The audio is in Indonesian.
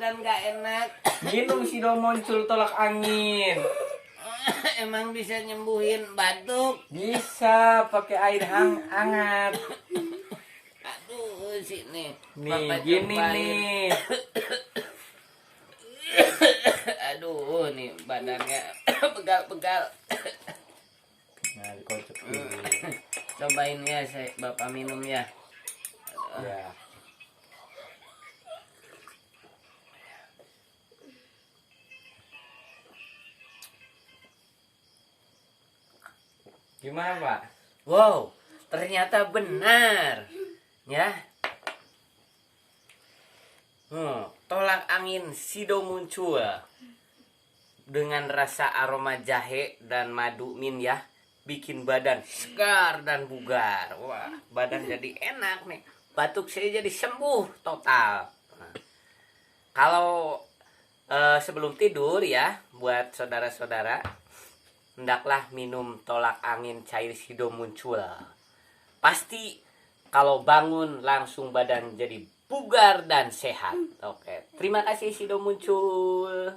badan gak enak. Minum Sido Muncul tolak angin. Emang bisa nyembuhin batuk. Bisa pakai air hangat. Aduh, sini. Nih, Bapak gini cobain. nih. Aduh, nih badannya pegal-pegal. Nah, dikocok dulu. Cobain ya, Bapak minum ya. Ya. Gimana, Pak? Wow, ternyata benar. Ya. Tolak angin Sido Muncul dengan rasa aroma jahe dan madu min ya, bikin badan segar dan bugar. Wah, badan jadi enak nih. Batuk saya jadi sembuh total. Nah, kalau sebelum tidur ya, buat saudara-saudara, hendaklah minum tolak angin cair Sido Muncul. Pasti kalau bangun langsung badan jadi bugar dan sehat. Oke, terima kasih Sido Muncul.